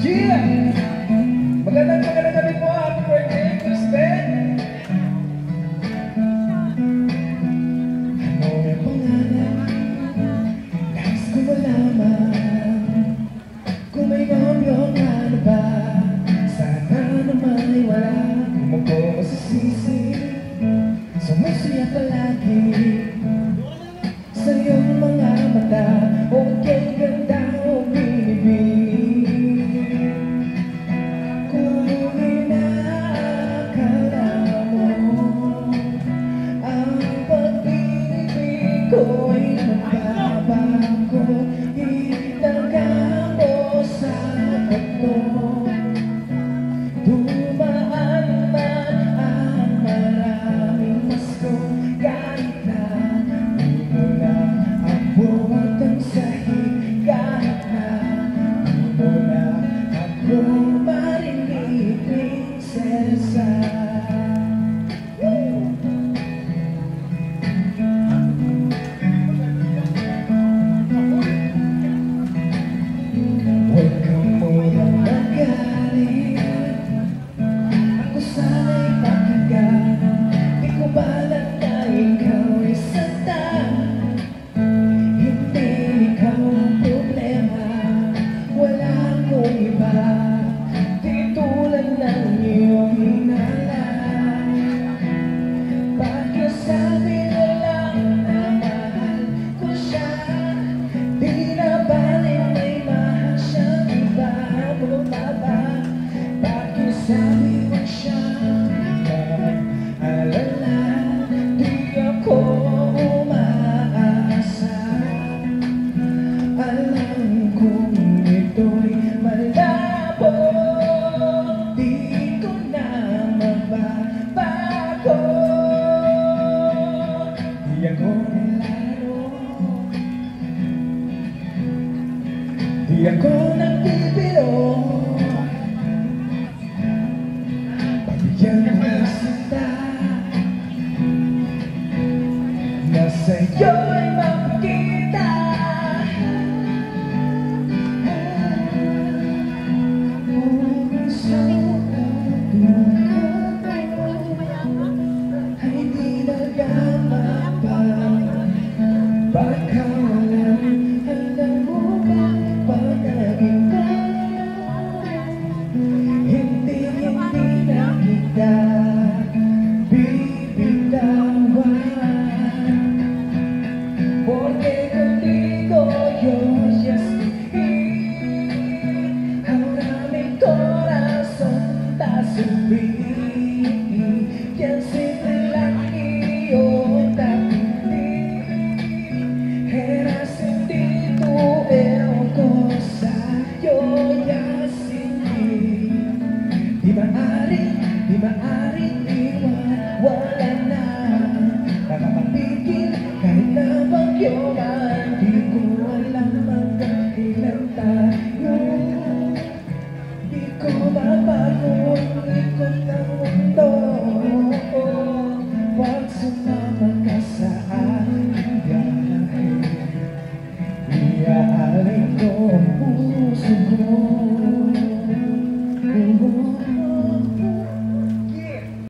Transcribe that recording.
Gia! Magandang gabi po. Happy birthday, Kristen! Ano yung pangalan? Nais ko malaman kung may nobyo ka na ba. Sana naman ay wala. Kung ako masisisi, sumusuya palagi sa iyong mga mata. Okay, ganda o binibig. Kung inakala mo ang pag-ibig ko'y magbabago, itaga mo sa bato. Dumaan man ang maraming masko, kahit na di mo na abot ang sahig, kahit na di mo na ako marinig, prinsesa. Huwag kang munang magalit, ako sana'y pakinggan. Di ko balak na ikaw ay saktan. Hindi ikaw ang problema, wala akong iba. Di tulad ng iyong hinala. Pakisabi na lang na mahal ko siya. Di na balik may mahal siyang iba. Bumaba, pakisabi wag siyang mag-alala. Di ako umaasa. Alam kong ito'y malabo, di ko na mababago. Di ako nilaro, di ako nagbibiro. Pagbigyan mo ng sinta na sa'yo'y makikita. Ay di nagkakapal, baka walang alam mo ba pag naging tayo. Hindi na kita bibitawan, porque contigo yo ya estoy. Ahora mi corazón está sufriendo, quien siempre la quiero también. Era sin ti, tú era cosa, yo ya sin ti. Di maaaring iwan, wala na nakakapigil kahit na bagyo man.